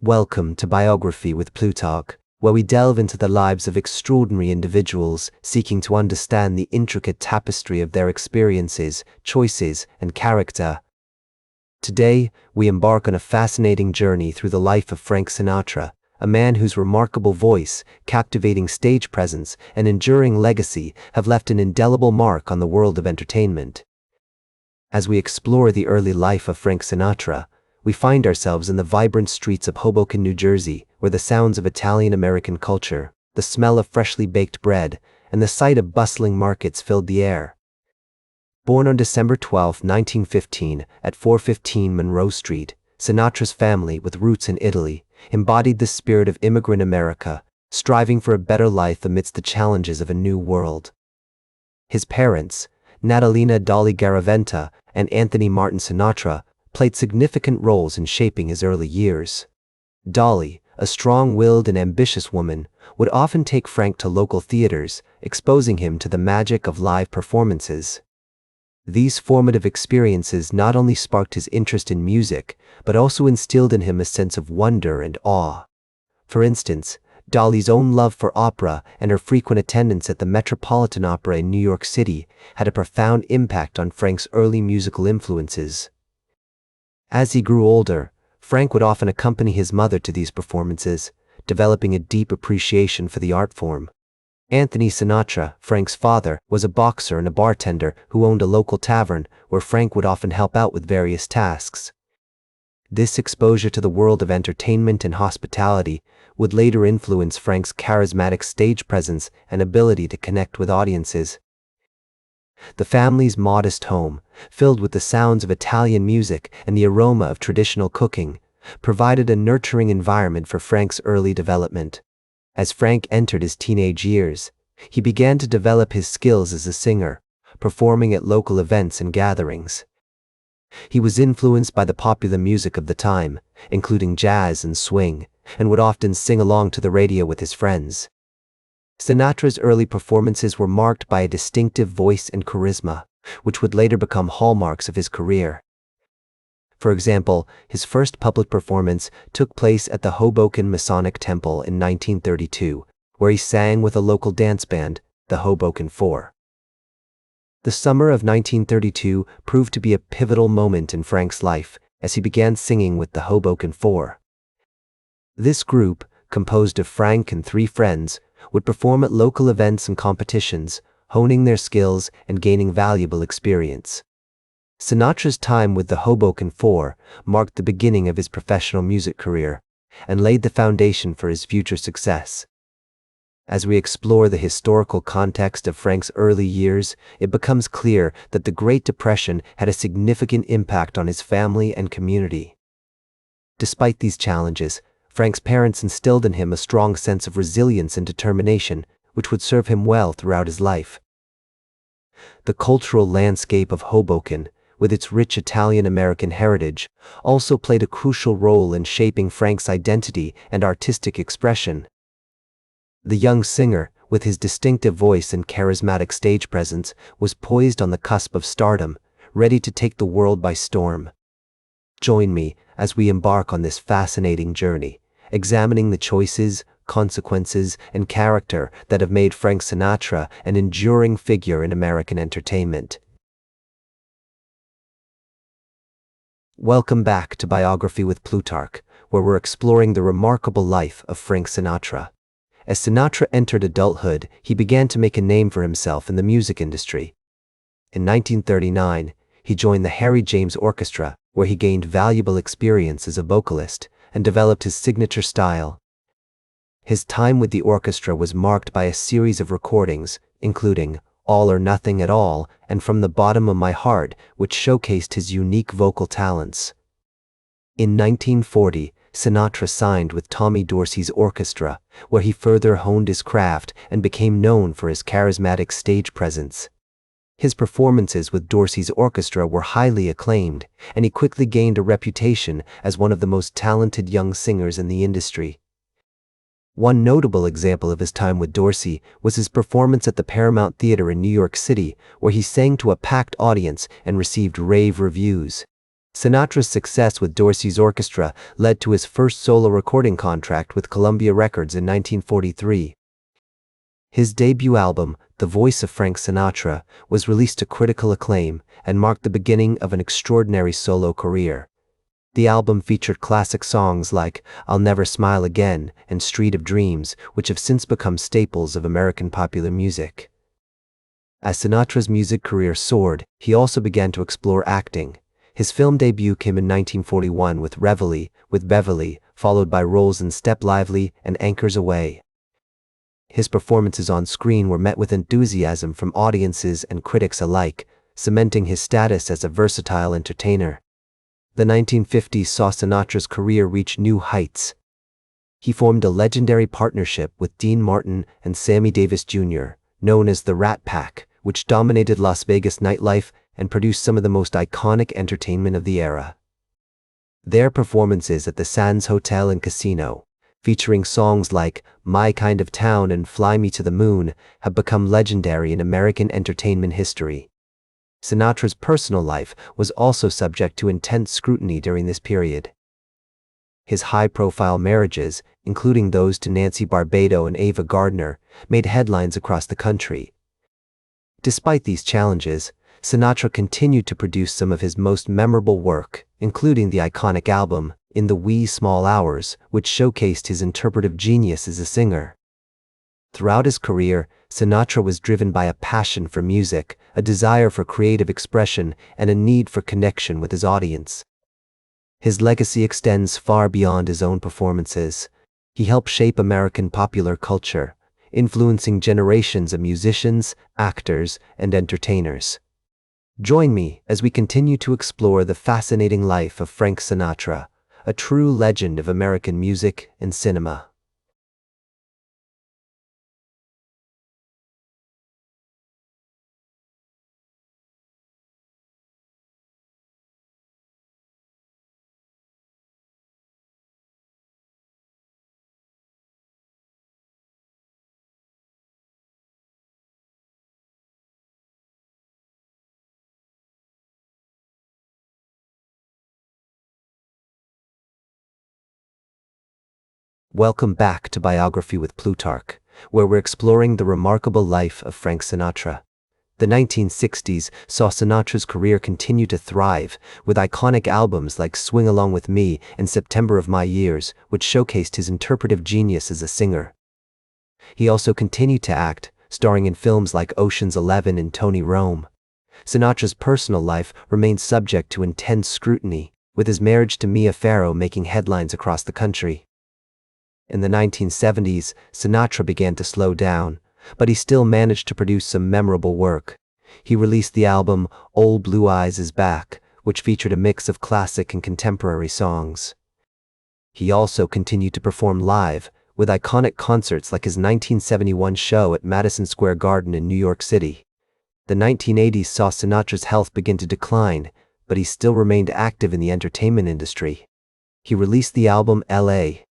Welcome to Biography with Plutarch, where we delve into the lives of extraordinary individuals seeking to understand the intricate tapestry of their experiences, choices, and character. Today, we embark on a fascinating journey through the life of Frank Sinatra, a man whose remarkable voice, captivating stage presence, and enduring legacy have left an indelible mark on the world of entertainment. As we explore the early life of Frank Sinatra, we find ourselves in the vibrant streets of Hoboken, New Jersey, where the sounds of Italian-American culture, the smell of freshly baked bread, and the sight of bustling markets filled the air. Born on December 12, 1915, at 415 Monroe Street, Sinatra's family, with roots in Italy, embodied the spirit of immigrant America, striving for a better life amidst the challenges of a new world. His parents, Natalina Dolly Garaventa and Anthony Martin Sinatra, played significant roles in shaping his early years. Dolly, a strong-willed and ambitious woman, would often take Frank to local theaters, exposing him to the magic of live performances. These formative experiences not only sparked his interest in music, but also instilled in him a sense of wonder and awe. For instance, Dolly's own love for opera and her frequent attendance at the Metropolitan Opera in New York City had a profound impact on Frank's early musical influences. As he grew older, Frank would often accompany his mother to these performances, developing a deep appreciation for the art form. Anthony Sinatra, Frank's father, was a boxer and a bartender who owned a local tavern where Frank would often help out with various tasks. This exposure to the world of entertainment and hospitality would later influence Frank's charismatic stage presence and ability to connect with audiences. The family's modest home, filled with the sounds of Italian music and the aroma of traditional cooking, provided a nurturing environment for Frank's early development. As Frank entered his teenage years, he began to develop his skills as a singer, performing at local events and gatherings. He was influenced by the popular music of the time, including jazz and swing, and would often sing along to the radio with his friends. Sinatra's early performances were marked by a distinctive voice and charisma, which would later become hallmarks of his career. For example, his first public performance took place at the Hoboken Masonic Temple in 1932, where he sang with a local dance band, the Hoboken Four. The summer of 1932 proved to be a pivotal moment in Frank's life, as he began singing with the Hoboken Four. This group, composed of Frank and three friends, would perform at local events and competitions, honing their skills and gaining valuable experience. Sinatra's time with the Hoboken Four marked the beginning of his professional music career and laid the foundation for his future success. As we explore the historical context of Frank's early years, it becomes clear that the Great Depression had a significant impact on his family and community. Despite these challenges, Frank's parents instilled in him a strong sense of resilience and determination, which would serve him well throughout his life. The cultural landscape of Hoboken, with its rich Italian-American heritage, also played a crucial role in shaping Frank's identity and artistic expression. The young singer, with his distinctive voice and charismatic stage presence, was poised on the cusp of stardom, ready to take the world by storm. Join me as we embark on this fascinating journey, examining the choices, consequences, and character that have made Frank Sinatra an enduring figure in American entertainment. Welcome back to Biography with Plutarch, where we're exploring the remarkable life of Frank Sinatra. As Sinatra entered adulthood, he began to make a name for himself in the music industry. In 1939, he joined the Harry James Orchestra, where he gained valuable experience as a vocalist and developed his signature style. His time with the orchestra was marked by a series of recordings, including All or Nothing at All and From the Bottom of My Heart, which showcased his unique vocal talents. In 1940, Sinatra signed with Tommy Dorsey's orchestra, where he further honed his craft and became known for his charismatic stage presence. His performances with Dorsey's orchestra were highly acclaimed, and he quickly gained a reputation as one of the most talented young singers in the industry. One notable example of his time with Dorsey was his performance at the Paramount Theater in New York City, where he sang to a packed audience and received rave reviews. Sinatra's success with Dorsey's orchestra led to his first solo recording contract with Columbia Records in 1943. His debut album, The Voice of Frank Sinatra, was released to critical acclaim and marked the beginning of an extraordinary solo career. The album featured classic songs like I'll Never Smile Again and Street of Dreams, which have since become staples of American popular music. As Sinatra's music career soared, he also began to explore acting. His film debut came in 1941 with Reveille with Beverly, followed by roles in Step Lively and Anchors Aweigh. His performances on screen were met with enthusiasm from audiences and critics alike, cementing his status as a versatile entertainer. The 1950s saw Sinatra's career reach new heights. He formed a legendary partnership with Dean Martin and Sammy Davis Jr., known as the Rat Pack, which dominated Las Vegas nightlife and produced some of the most iconic entertainment of the era. Their performances at the Sands Hotel and Casino, featuring songs like My Kind of Town and Fly Me to the Moon, have become legendary in American entertainment history. Sinatra's personal life was also subject to intense scrutiny during this period. His high-profile marriages, including those to Nancy Barbado and Ava Gardner, made headlines across the country. Despite these challenges, Sinatra continued to produce some of his most memorable work, including the iconic album In the Wee Small Hours, which showcased his interpretive genius as a singer. Throughout his career, Sinatra was driven by a passion for music, a desire for creative expression, and a need for connection with his audience. His legacy extends far beyond his own performances. He helped shape American popular culture, influencing generations of musicians, actors, and entertainers. Join me as we continue to explore the fascinating life of Frank Sinatra, a true legend of American music and cinema. Welcome back to Biography with Plutarch, where we're exploring the remarkable life of Frank Sinatra. The 1960s saw Sinatra's career continue to thrive, with iconic albums like Swing Along With Me and September of My Years, which showcased his interpretive genius as a singer. He also continued to act, starring in films like Ocean's 11 and Tony Rome. Sinatra's personal life remained subject to intense scrutiny, with his marriage to Mia Farrow making headlines across the country. In the 1970s, Sinatra began to slow down, but he still managed to produce some memorable work. He released the album Old Blue Eyes Is Back, which featured a mix of classic and contemporary songs. He also continued to perform live, with iconic concerts like his 1971 show at Madison Square Garden in New York City. The 1980s saw Sinatra's health begin to decline, but he still remained active in the entertainment industry. He released the album L.A.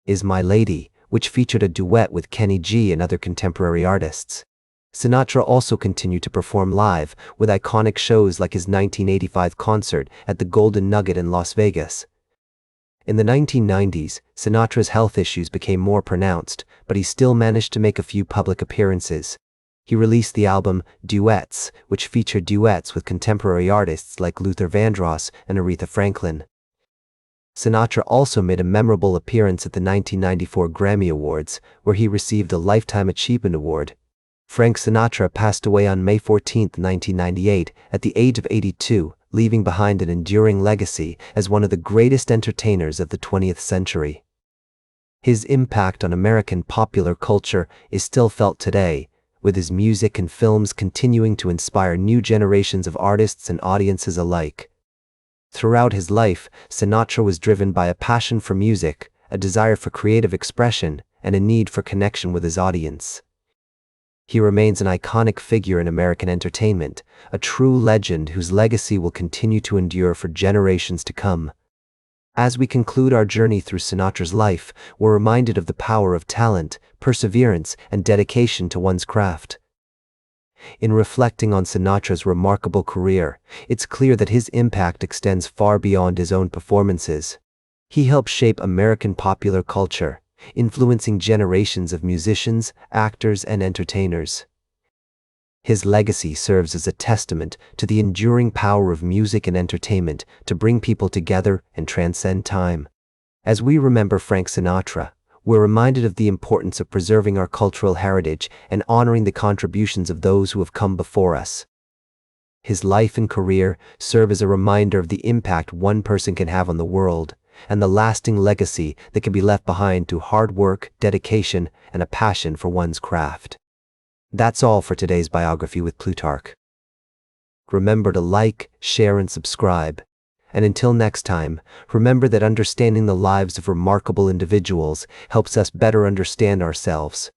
Is My Lady, which featured a duet with Kenny G and other contemporary artists. Sinatra also continued to perform live, with iconic shows like his 1985 concert at the Golden Nugget in Las Vegas. In the 1990s, Sinatra's health issues became more pronounced, but he still managed to make a few public appearances. He released the album Duets, which featured duets with contemporary artists like Luther Vandross and Aretha Franklin. Sinatra also made a memorable appearance at the 1994 Grammy Awards, where he received a Lifetime Achievement Award. Frank Sinatra passed away on May 14, 1998, at the age of 82, leaving behind an enduring legacy as one of the greatest entertainers of the 20th century. His impact on American popular culture is still felt today, with his music and films continuing to inspire new generations of artists and audiences alike. Throughout his life, Sinatra was driven by a passion for music, a desire for creative expression, and a need for connection with his audience. He remains an iconic figure in American entertainment, a true legend whose legacy will continue to endure for generations to come. As we conclude our journey through Sinatra's life, we're reminded of the power of talent, perseverance, and dedication to one's craft. In reflecting on Sinatra's remarkable career, it's clear that his impact extends far beyond his own performances. He helped shape American popular culture, influencing generations of musicians, actors, and entertainers. His legacy serves as a testament to the enduring power of music and entertainment to bring people together and transcend time. As we remember Frank Sinatra, we're reminded of the importance of preserving our cultural heritage and honoring the contributions of those who have come before us. His life and career serve as a reminder of the impact one person can have on the world, and the lasting legacy that can be left behind through hard work, dedication, and a passion for one's craft. That's all for today's Biography with Plutarch. Remember to like, share, and subscribe. And until next time, remember that understanding the lives of remarkable individuals helps us better understand ourselves.